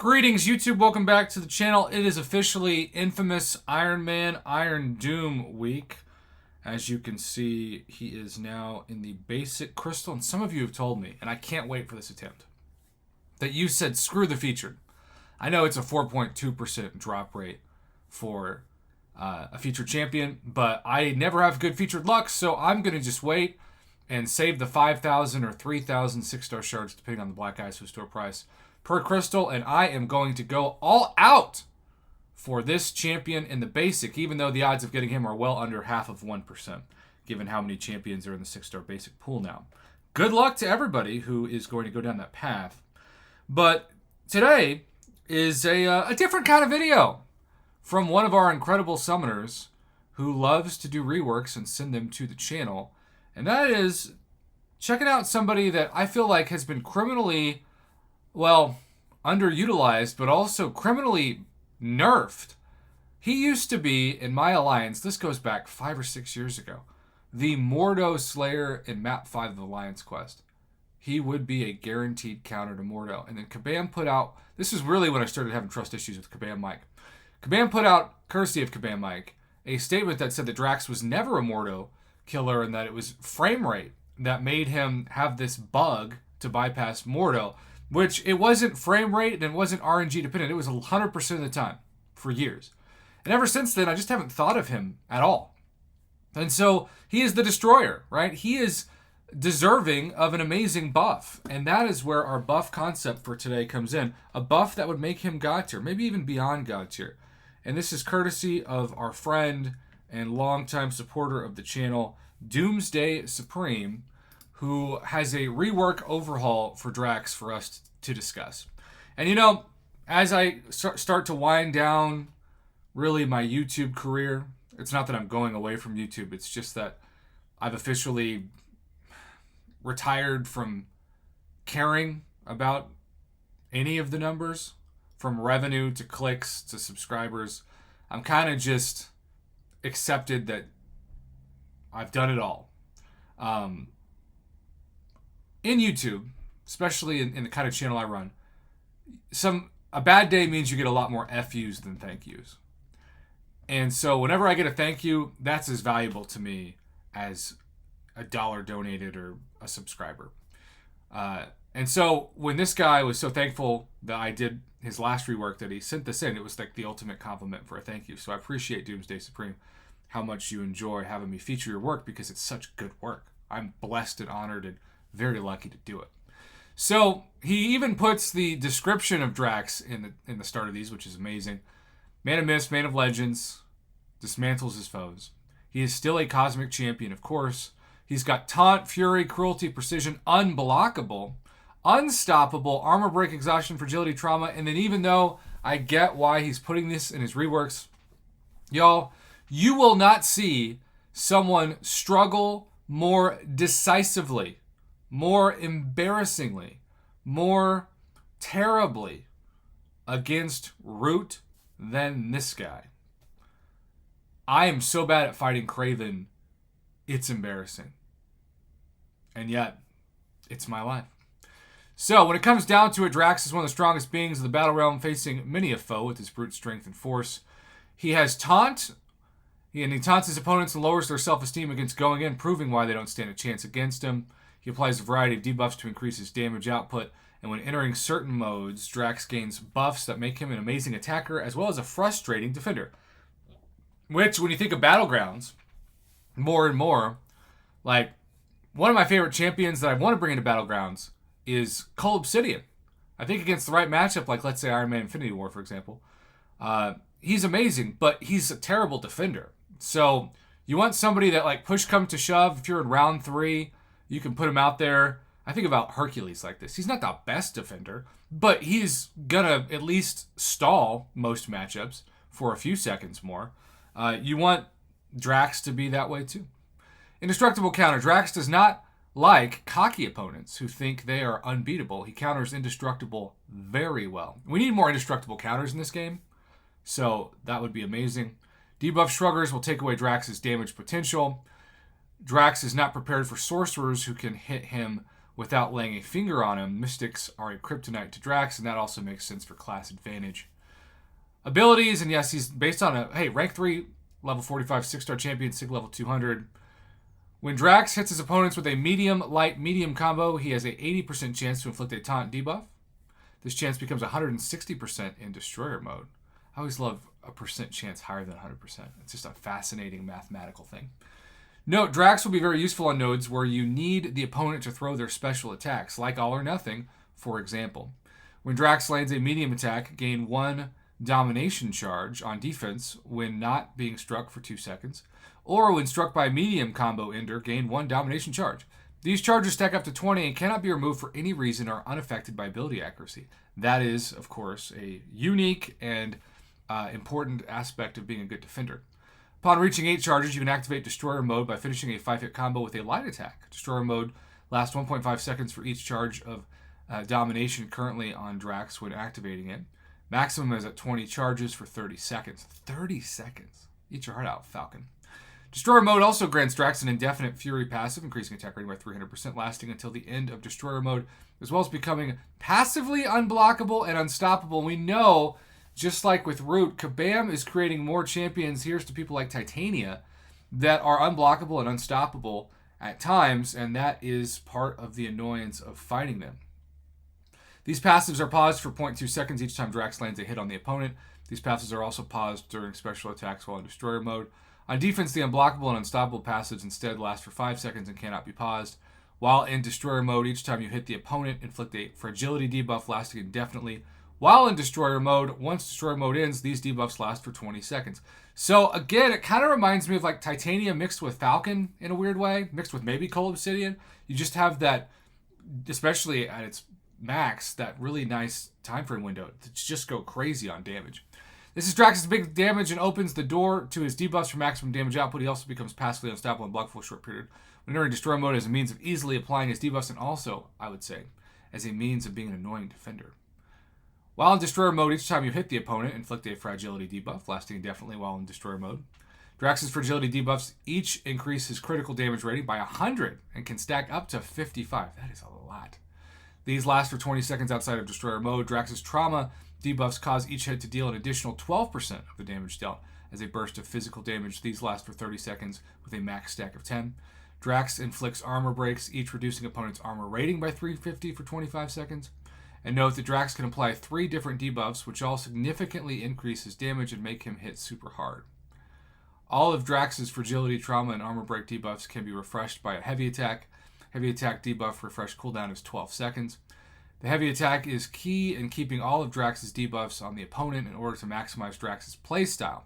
Greetings, YouTube. Welcome back to the channel. It is officially infamous Iron Man, Iron Doom week. As you can see, he is now in the basic crystal. And some of you have told me, and I can't wait for this attempt, that you said, screw the featured. I know it's a 4.2% drop rate for a featured champion, but I never have good featured luck, so I'm going to just wait and save the 5,000 or 3,000 6-star shards, depending on the Black Ice store price, per crystal, and I am going to go all out for this champion in the basic, even though the odds of getting him are well under half of 1%, given how many champions are in the 6-star basic pool now. Good luck to everybody who is going to go down that path. But today is a different kind of video from one of our incredible summoners who loves to do reworks and send them to the channel. And that is checking out somebody that I feel like has been criminally, well, underutilized, but also criminally nerfed. He used to be, in my alliance, this goes back 5 or 6 years ago, the Mordo Slayer in Map 5 of the Alliance Quest. He would be a guaranteed counter to Mordo. And then Kabam put out, this is really when I started having trust issues with Kabam Mike. Kabam put out, courtesy of Kabam Mike, a statement that said that Drax was never a Mordo killer and that it was frame rate that made him have this bug to bypass Mordo. Which it wasn't frame rate and it wasn't RNG dependent. It was 100% of the time for years. And ever since then, I just haven't thought of him at all. And so he is the destroyer, right? He is deserving of an amazing buff. And that is where our buff concept for today comes in. A buff that would make him God tier, maybe even beyond God tier. And this is courtesy of our friend and longtime supporter of the channel, Doomsday Supreme, who has a rework overhaul for Drax for us to discuss. And you know, as I start to wind down really my YouTube career, it's not that I'm going away from YouTube, it's just that I've officially retired from caring about any of the numbers, from revenue to clicks to subscribers. I'm kind of just accepted that I've done it all. In YouTube, especially in the kind of channel I run, a bad day means you get a lot more FUs than thank yous. And so whenever I get a thank you, that's as valuable to me as a dollar donated or a subscriber. And so when this guy was so thankful that I did his last rework, that he sent this in, it was like the ultimate compliment for a thank you. So I appreciate Doomsday Supreme, how much you enjoy having me feature your work, because it's such good work. I'm blessed and honored and very lucky to do it. So he even puts the description of Drax in the start of these, which is amazing. Man of Myths, Man of Legends, dismantles his foes. He is still a cosmic champion, of course. He's got taunt, fury, cruelty, precision, unblockable, unstoppable, armor break, exhaustion, fragility, trauma. And then even though I get why he's putting this in his reworks, y'all, you will not see someone struggle more decisively, more embarrassingly, more terribly against Root than this guy. I am so bad at fighting Kraven, it's embarrassing. And yet, it's my life. So, when it comes down to it, Drax is one of the strongest beings of the battle realm, facing many a foe with his brute strength and force. He has taunt, and he taunts his opponents and lowers their self-esteem against going in, proving why they don't stand a chance against him. He applies a variety of debuffs to increase his damage output, and when entering certain modes, Drax gains buffs that make him an amazing attacker as well as a frustrating defender. Which, when you think of Battlegrounds, more and more, like, one of my favorite champions that I want to bring into Battlegrounds is Cull Obsidian. I think against the right matchup, like let's say Iron Man Infinity War, for example, he's amazing, but he's a terrible defender. So you want somebody that, like, push come to shove, if you're in round 3, you can put him out there. I think about Hercules like this. He's not the best defender, but he's gonna at least stall most matchups for a few seconds more. You want Drax to be that way too. Indestructible counter. Drax does not like cocky opponents who think they are unbeatable. He counters indestructible very well. We need more indestructible counters in this game, so that would be amazing. Debuff Shruggers will take away Drax's damage potential. Drax is not prepared for sorcerers who can hit him without laying a finger on him. Mystics are a kryptonite to Drax, and that also makes sense for class advantage. Abilities, and yes, he's based on rank 3, level 45, 6-star champion, Sig level 200. When Drax hits his opponents with a medium, light, medium combo, he has a 80% chance to inflict a taunt debuff. This chance becomes 160% in Destroyer mode. I always love a percent chance higher than 100%. It's just a fascinating mathematical thing. Note, Drax will be very useful on nodes where you need the opponent to throw their special attacks, like All or Nothing, for example. When Drax lands a medium attack, gain 1 domination charge on defense when not being struck for 2 seconds, or when struck by a medium combo ender, gain 1 domination charge. These charges stack up to 20 and cannot be removed for any reason or unaffected by ability accuracy. That is, of course, a unique and important aspect of being a good defender. Upon reaching 8 charges, you can activate Destroyer mode by finishing a 5-hit combo with a light attack. Destroyer mode lasts 1.5 seconds for each charge of domination currently on Drax when activating it. Maximum is at 20 charges for 30 seconds. 30 seconds. Eat your heart out, Falcon. Destroyer mode also grants Drax an indefinite Fury passive, increasing attack rating by 300%, lasting until the end of Destroyer mode, as well as becoming passively unblockable and unstoppable. We know, just like with Root, Kabam is creating more champions, here's to people like Titania, that are unblockable and unstoppable at times, and that is part of the annoyance of fighting them. These passives are paused for 0.2 seconds each time Drax lands a hit on the opponent. These passives are also paused during special attacks while in Destroyer mode. On defense, the unblockable and unstoppable passives instead last for 5 seconds and cannot be paused. While in Destroyer mode, each time you hit the opponent, inflict a fragility debuff lasting indefinitely. While in Destroyer mode, once Destroyer mode ends, these debuffs last for 20 seconds. So again, it kind of reminds me of like Titania mixed with Falcon in a weird way, mixed with maybe Cold Obsidian. You just have that, especially at its max, that really nice time frame window to just go crazy on damage. This is Drax's big damage and opens the door to his debuffs for maximum damage output. He also becomes passively unstoppable and blockable for a short period. When entering Destroyer mode as a means of easily applying his debuffs, and also, I would say, as a means of being an annoying defender. While in Destroyer mode, each time you hit the opponent, inflict a fragility debuff, lasting indefinitely while in Destroyer mode. Drax's fragility debuffs each increase his critical damage rating by 100 and can stack up to 55. That is a lot. These last for 20 seconds outside of Destroyer mode. Drax's trauma debuffs cause each hit to deal an additional 12% of the damage dealt as a burst of physical damage. These last for 30 seconds with a max stack of 10. Drax inflicts armor breaks, each reducing opponent's armor rating by 350 for 25 seconds. And note that Drax can apply 3 different debuffs, which all significantly increase his damage and make him hit super hard. All of Drax's fragility, trauma, and armor break debuffs can be refreshed by a heavy attack. Heavy attack debuff refresh cooldown is 12 seconds. The heavy attack is key in keeping all of Drax's debuffs on the opponent in order to maximize Drax's playstyle.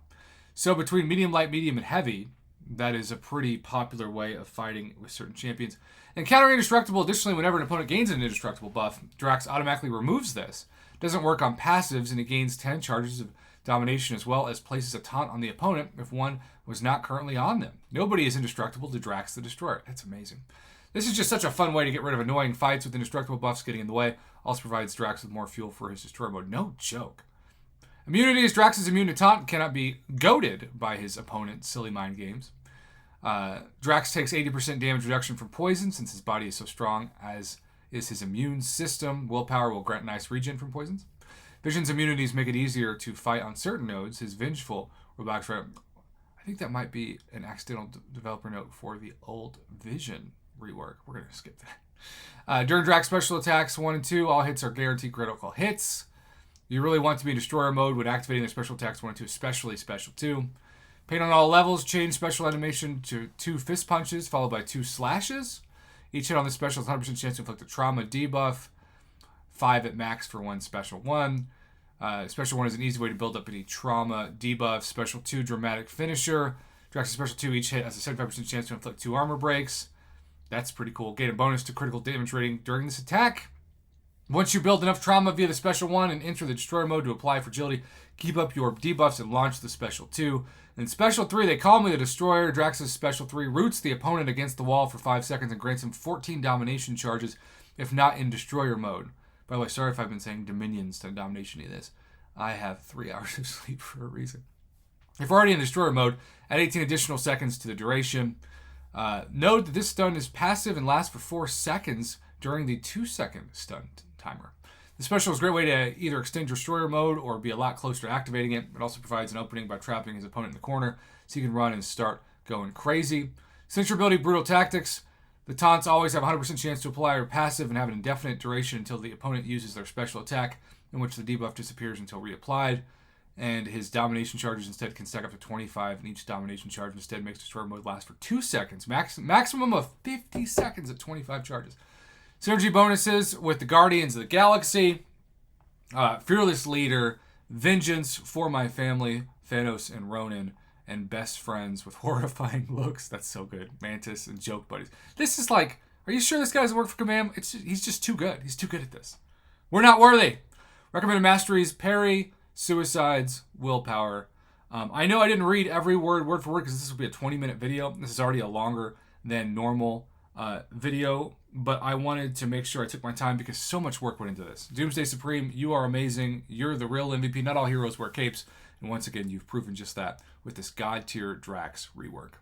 So between medium, light, medium, and heavy, that is a pretty popular way of fighting with certain champions. And countering indestructible, additionally, whenever an opponent gains an indestructible buff, Drax automatically removes this. Doesn't work on passives, and it gains 10 charges of domination as well as places a taunt on the opponent if one was not currently on them. Nobody is indestructible to Drax the Destroyer. That's amazing. This is just such a fun way to get rid of annoying fights with indestructible buffs getting in the way. Also provides Drax with more fuel for his Destroyer mode. No joke. Immunities. Drax is immune to taunt and cannot be goaded by his opponent's silly mind games. Drax takes 80% damage reduction from poison since his body is so strong, as is his immune system. Willpower will grant nice regen from poisons. Vision's immunities make it easier to fight on certain nodes. His Vengeful robotics. I think that might be an accidental developer note for the old Vision rework. We're going to skip that. During Drax special attacks 1 and 2, all hits are guaranteed critical hits. You really want to be in Destroyer mode when activating their special attacks 1 and 2, especially Special 2. Pain on all levels, change special animation to 2 fist punches followed by 2 slashes. Each hit on the special has 100% chance to inflict a trauma debuff. 5 at max for 1 Special 1. Special 1 is an easy way to build up any trauma debuff. Special 2, dramatic finisher. Drax's Special 2, each hit has a 75% chance to inflict 2 armor breaks. That's pretty cool. Gain a bonus to critical damage rating during this attack. Once you build enough trauma via the Special 1 and enter the Destroyer mode to apply fragility, keep up your debuffs and launch the Special 2. In Special 3, they call me the Destroyer. Drax's Special 3 roots the opponent against the wall for 5 seconds and grants him 14 domination charges if not in Destroyer mode. By the way, sorry if I've been saying dominions to domination of this. I have 3 hours of sleep for a reason. If already in Destroyer mode, add 18 additional seconds to the duration. Note that this stun is passive and lasts for 4 seconds during the 2-second stun timer. The special is a great way to either extend Destroyer mode or be a lot closer to activating it. It also provides an opening by trapping his opponent in the corner, so you can run and start going crazy. Since your ability Brutal Tactics, the taunts always have a 100% chance to apply your passive and have an indefinite duration until the opponent uses their special attack, in which the debuff disappears until reapplied. And his domination charges instead can stack up to 25, and each domination charge instead makes Destroyer mode last for 2 seconds. Maximum of 50 seconds at 25 charges. Synergy bonuses with the Guardians of the Galaxy, Fearless Leader, Vengeance for My Family, Thanos and Ronan, and Best Friends with Horrifying Looks. That's so good. Mantis and Joke Buddies. This is like, are you sure this guy doesn't work for Command? He's just too good. He's too good at this. We're not worthy. Recommended masteries: Parry, Suicides, Willpower. I know I didn't read every word for word because this will be a 20-minute video. This is already a longer than normal video, but I wanted to make sure I took my time because so much work went into this. Doomsday Supreme, you are amazing. You're the real MVP. Not all heroes wear capes, and once again, you've proven just that with this God tier Drax rework.